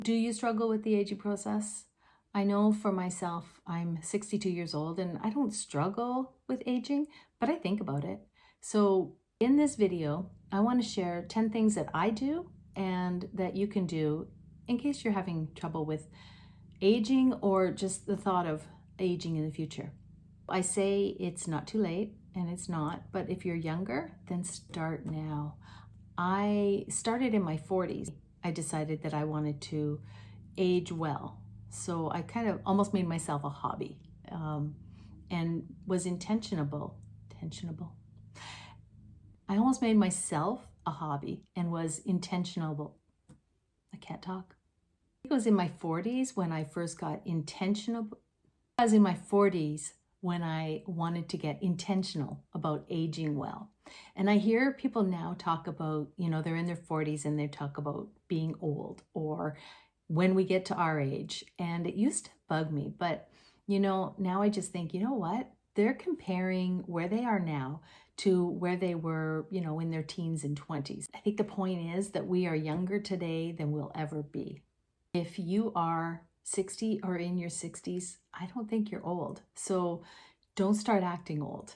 Do you struggle with the aging process? I know for myself, I'm 62 years old and I don't struggle with aging, but I think about it. So in this video, I want to share 10 things that I do and that you can do in case you're having trouble with aging or just the thought of aging in the future. I say it's not too late, and it's not, but if you're younger, then start now. I started in my 40s. I decided that I wanted to age well. So I kind of almost made myself a hobby, and was intentionable. I almost made myself a hobby and was intentionable. I can't talk. It was in my 40s when I first got intentional. I was in my 40s when I wanted to get intentional about aging well. And I hear people now talk about, they're in their 40s and they talk about being old or when we get to our age. And it used to bug me, but now I just think, you know what? They're comparing where they are now to where they were, in their teens and 20s. I think the point is that we are younger today than we'll ever be. If you are 60 or in your 60s, I don't think you're old. So don't start acting old.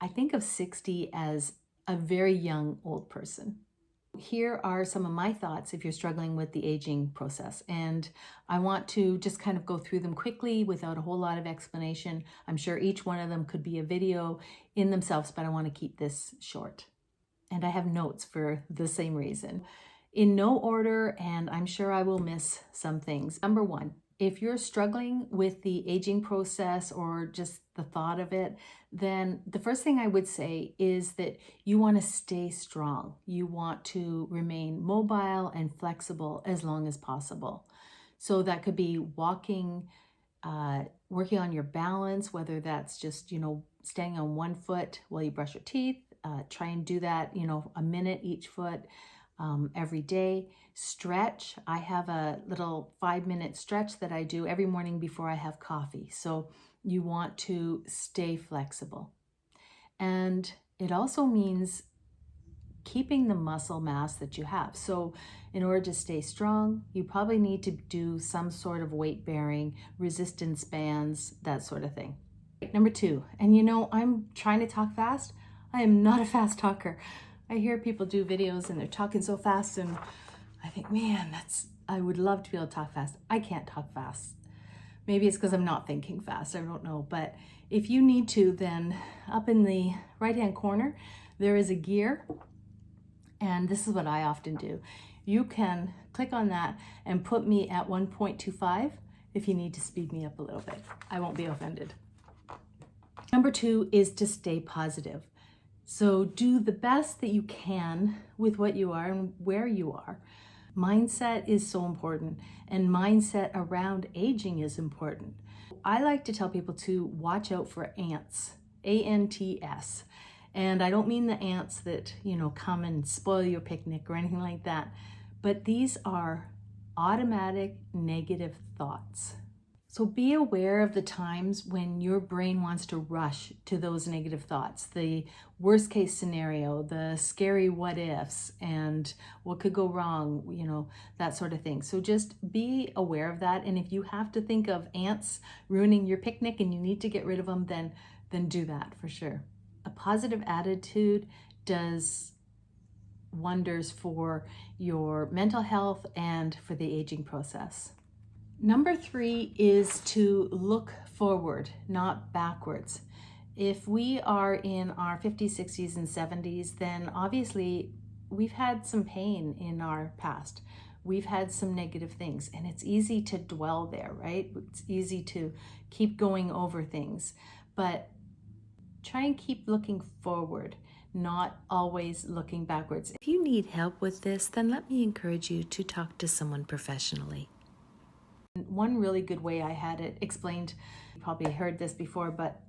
I think of 60 as a very young old person. Here are some of my thoughts if you're struggling with the aging process. And I want to just kind of go through them quickly without a whole lot of explanation. I'm sure each one of them could be a video in themselves, but I want to keep this short. And I have notes for the same reason. In no order, and I'm sure I will miss some things. Number one, if you're struggling with the aging process or just the thought of it, then the first thing I would say is that you want to stay strong. You want to remain mobile and flexible as long as possible. So that could be walking, working on your balance, whether that's just, staying on one foot while you brush your teeth. Try and do that, a minute each foot. Every day. Stretch. I have a little 5-minute stretch that I do every morning before I have coffee. So you want to stay flexible. And it also means keeping the muscle mass that you have. So in order to stay strong, you probably need to do some sort of weight bearing, resistance bands, that sort of thing. Number two, and I'm trying to talk fast. I am not a fast talker. I hear people do videos and they're talking so fast and I think, man, I would love to be able to talk fast. I can't talk fast. Maybe it's because I'm not thinking fast. I don't know. But if you need to, then up in the right-hand corner, there is a gear. And this is what I often do. You can click on that and put me at 1.25 if you need to speed me up a little bit. I won't be offended. Number two is to stay positive. So do the best that you can with what you are and where you are. Mindset is so important, and mindset around aging is important. I like to tell people to watch out for ants, A-N-T-S. And I don't mean the ants that, come and spoil your picnic or anything like that, but these are automatic negative thoughts. So be aware of the times when your brain wants to rush to those negative thoughts, the worst case scenario, the scary what ifs, and what could go wrong, that sort of thing. So just be aware of that. And if you have to think of ants ruining your picnic and you need to get rid of them, then do that for sure. A positive attitude does wonders for your mental health and for the aging process. Number three is to look forward, not backwards. If we are in our 50s, 60s, and 70s, then obviously we've had some pain in our past. We've had some negative things, and it's easy to dwell there, right? It's easy to keep going over things, but try and keep looking forward, not always looking backwards. If you need help with this, then let me encourage you to talk to someone professionally. One really good way I had it explained, you probably heard this before, but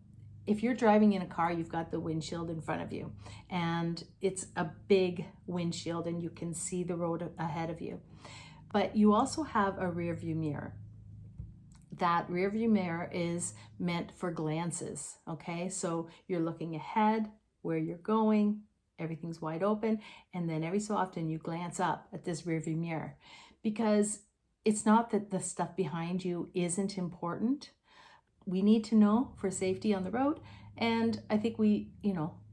if you're driving in a car, you've got the windshield in front of you and it's a big windshield and you can see the road ahead of you. But you also have a rear view mirror. That rear view mirror is meant for glances, okay? So you're looking ahead, where you're going, everything's wide open, and then every so often you glance up at this rear view mirror because It's not that the stuff behind you isn't important. We need to know for safety on the road. And I think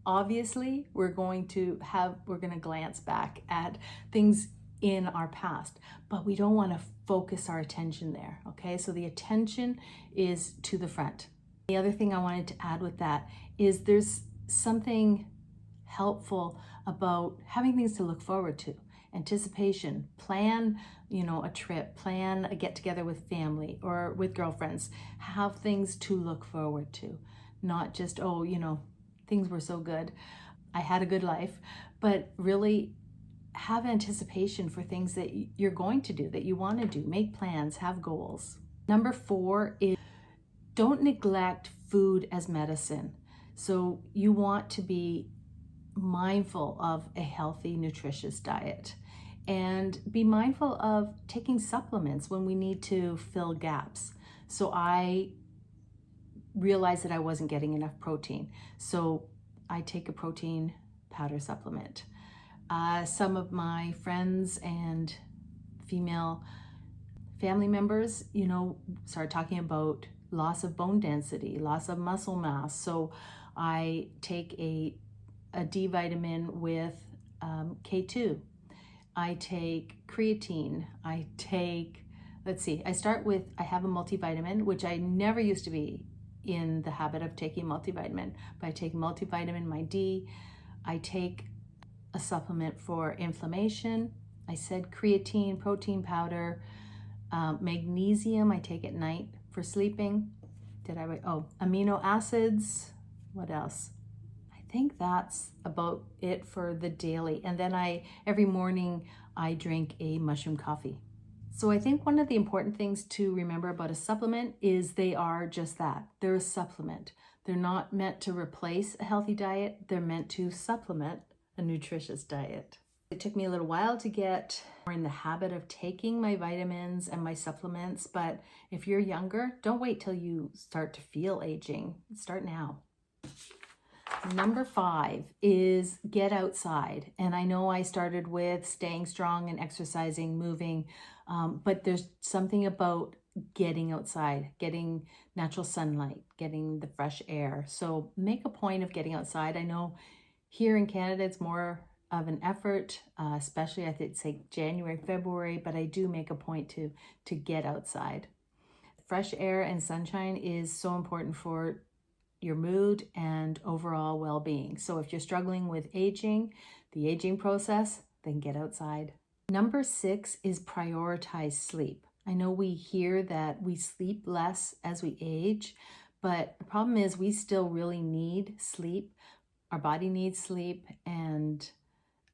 obviously we're going to glance back at things in our past, but we don't want to focus our attention there. Okay. So the attention is to the front. The other thing I wanted to add with that is there's something helpful about having things to look forward to. Anticipation, plan, a trip, plan a get together with family or with girlfriends, have things to look forward to, not just, things were so good, I had a good life, but really have anticipation for things that you're going to do, that you want to do, make plans, have goals. Number 4 is don't neglect food as medicine. So you want to be mindful of a healthy, nutritious diet and be mindful of taking supplements when we need to fill gaps. So I realized that I wasn't getting enough protein. So I take a protein powder supplement. Some of my friends and female family members, started talking about loss of bone density, loss of muscle mass. So I take a D vitamin with K2. I take creatine. I have a multivitamin, which I never used to be in the habit of taking multivitamin, but I take multivitamin, my D. I take a supplement for inflammation. I said creatine, protein powder, magnesium, I take at night for sleeping. Did I write? Oh, amino acids. What else? I think that's about it for the daily. And then every morning I drink a mushroom coffee. So I think one of the important things to remember about a supplement is they are just that. They're a supplement. They're not meant to replace a healthy diet. They're meant to supplement a nutritious diet. It took me a little while to get more in the habit of taking my vitamins and my supplements, but if you're younger, don't wait till you start to feel aging. Start now. Number 5 is get outside. And I know I started with staying strong and exercising, moving, but there's something about getting outside, getting natural sunlight, getting the fresh air. So make a point of getting outside. I know here in Canada, it's more of an effort, especially I think say January, February, but I do make a point to get outside. Fresh air and sunshine is so important for your mood and overall well-being. So if you're struggling with the aging process, then get outside. Number 6 is prioritize sleep. I know we hear that we sleep less as we age, but the problem is we still really need sleep. Our body needs sleep and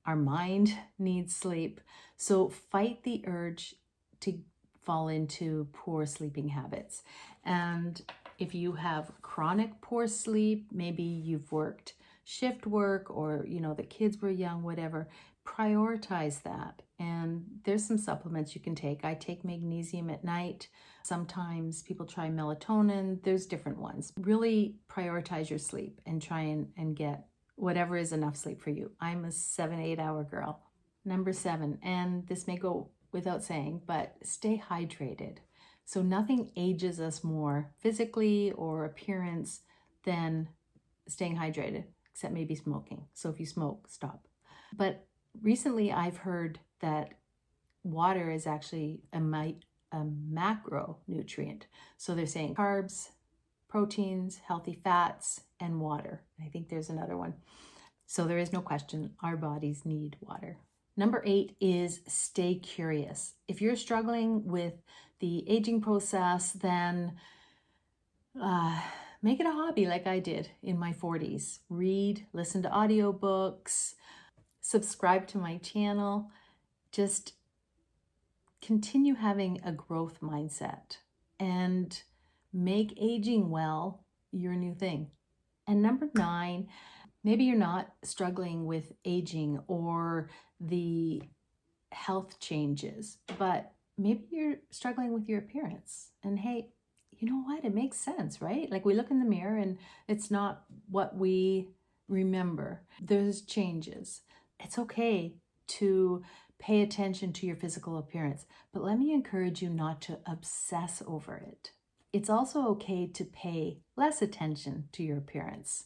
our mind needs sleep. So fight the urge to fall into poor sleeping habits. And if you have chronic poor sleep, maybe you've worked shift work or, the kids were young, whatever, prioritize that. And there's some supplements you can take. I take magnesium at night. Sometimes people try melatonin. There's different ones. Really prioritize your sleep and try and get whatever is enough sleep for you. I'm a 7-8 hour girl. Number 7, and this may go without saying, but stay hydrated. So nothing ages us more physically or appearance than staying hydrated, except maybe smoking. So if you smoke, stop. But recently I've heard that water is actually a macronutrient. So they're saying carbs, proteins, healthy fats, and water. I think there's another one. So there is no question, our bodies need water. Number 8 is stay curious. If you're struggling with the aging process, then make it a hobby like I did in my 40s. Read, listen to audiobooks, subscribe to my channel. Just continue having a growth mindset and make aging well your new thing. And number 9, maybe you're not struggling with aging or the health changes, but maybe you're struggling with your appearance. And hey, you know what? It makes sense, right? Like we look in the mirror and it's not what we remember. There's changes. It's okay to pay attention to your physical appearance, but let me encourage you not to obsess over it. It's also okay to pay less attention to your appearance.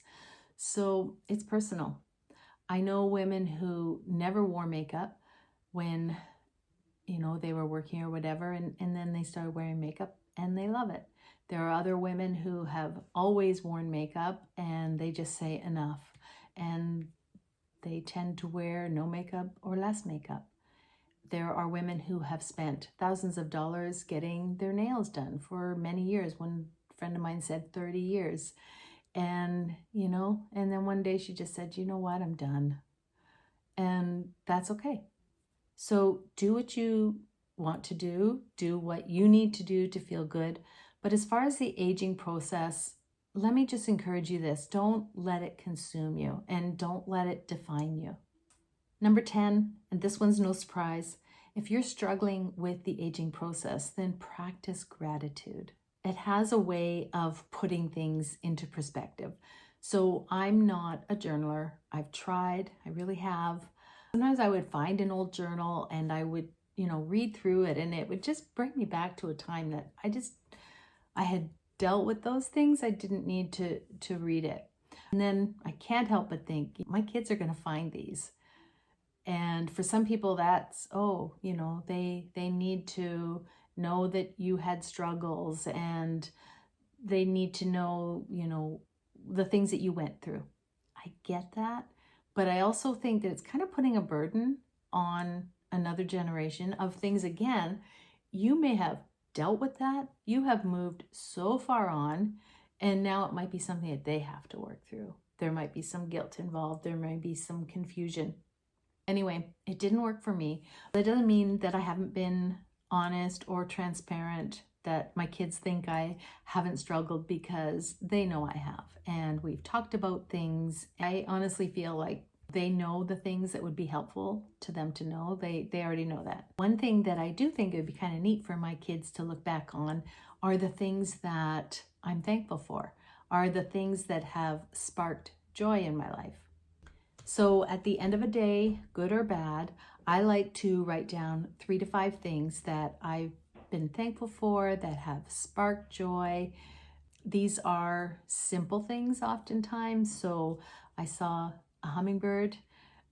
So it's personal. I know women who never wore makeup when, they were working or whatever, and then they started wearing makeup and they love it. There are other women who have always worn makeup and they just say enough, and they tend to wear no makeup or less makeup. There are women who have spent thousands of dollars getting their nails done for many years. One friend of mine said 30 years. And, and then one day she just said, you know what, I'm done. And that's okay. So do what you want to do what you need to do to feel good. But as far as the aging process, let me just encourage you this: don't let it consume you and don't let it define you. Number 10, and this one's no surprise, if you're struggling with the aging process, then practice gratitude. It has a way of putting things into perspective. So I'm not a journaler. I've tried, I really have. Sometimes I would find an old journal and I would, read through it, and it would just bring me back to a time that I had dealt with those things. I didn't need to read it. And then I can't help but think, my kids are going to find these. And for some people that's, they need to know that you had struggles, and they need to know, the things that you went through. I get that. But I also think that it's kind of putting a burden on another generation of things. Again, you may have dealt with that. You have moved so far on, and now it might be something that they have to work through. There might be some guilt involved. There might be some confusion. Anyway, it didn't work for me. That doesn't mean that I haven't been honest or transparent, that my kids think I haven't struggled, because they know I have. And we've talked about things. I honestly feel like they know the things that would be helpful to them to know. They already know that. One thing that I do think it would be kind of neat for my kids to look back on are the things that I'm thankful for, are the things that have sparked joy in my life. So at the end of a day, good or bad, I like to write down 3 to 5 things that I've been thankful for, that have sparked joy. These are simple things oftentimes. So I saw a hummingbird.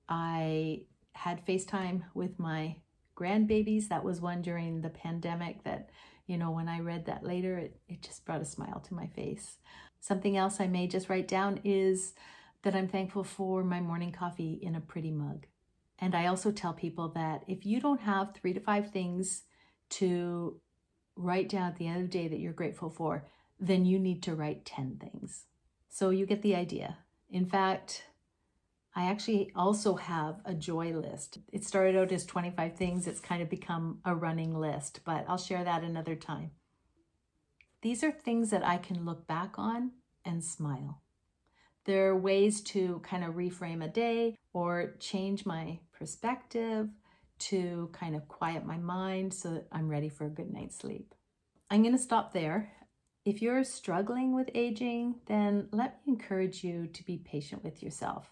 I had FaceTime with my grandbabies. That was one during the pandemic that, when I read that later, it just brought a smile to my face. Something else I may just write down is that I'm thankful for my morning coffee in a pretty mug. And I also tell people that if you don't have 3 to 5 things to write down at the end of the day that you're grateful for, then you need to write 10 things. So you get the idea. In fact, I actually also have a joy list. It started out as 25 things. It's kind of become a running list, but I'll share that another time. These are things that I can look back on and smile. There are ways to kind of reframe a day or change my perspective to kind of quiet my mind so that I'm ready for a good night's sleep. I'm going to stop there. If you're struggling with aging, then let me encourage you to be patient with yourself.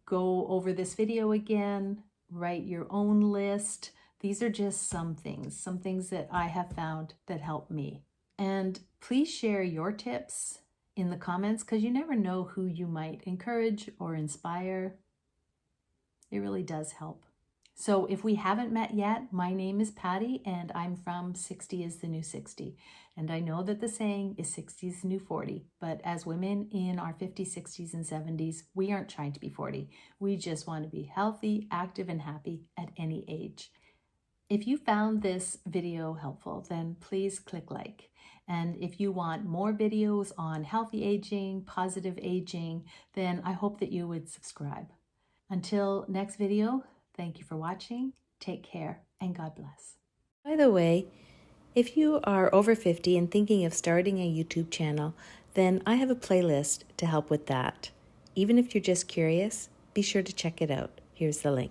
Go over this video again, write your own list. These are just some things that I have found that help me. And please share your tips in the comments, because you never know who you might encourage or inspire. It really does help. So if we haven't met yet, my name is Patty and I'm from 60 is the New 60. And I know that the saying is 60 is the new 40, but as women in our 50s, 60s, and 70s, we aren't trying to be 40. We just want to be healthy, active, and happy at any age. If you found this video helpful, then please click like. And if you want more videos on healthy aging, positive aging, then I hope that you would subscribe. Until next video, thank you for watching. Take care and God bless. By the way, if you are over 50 and thinking of starting a YouTube channel, then I have a playlist to help with that. Even if you're just curious, be sure to check it out. Here's the link.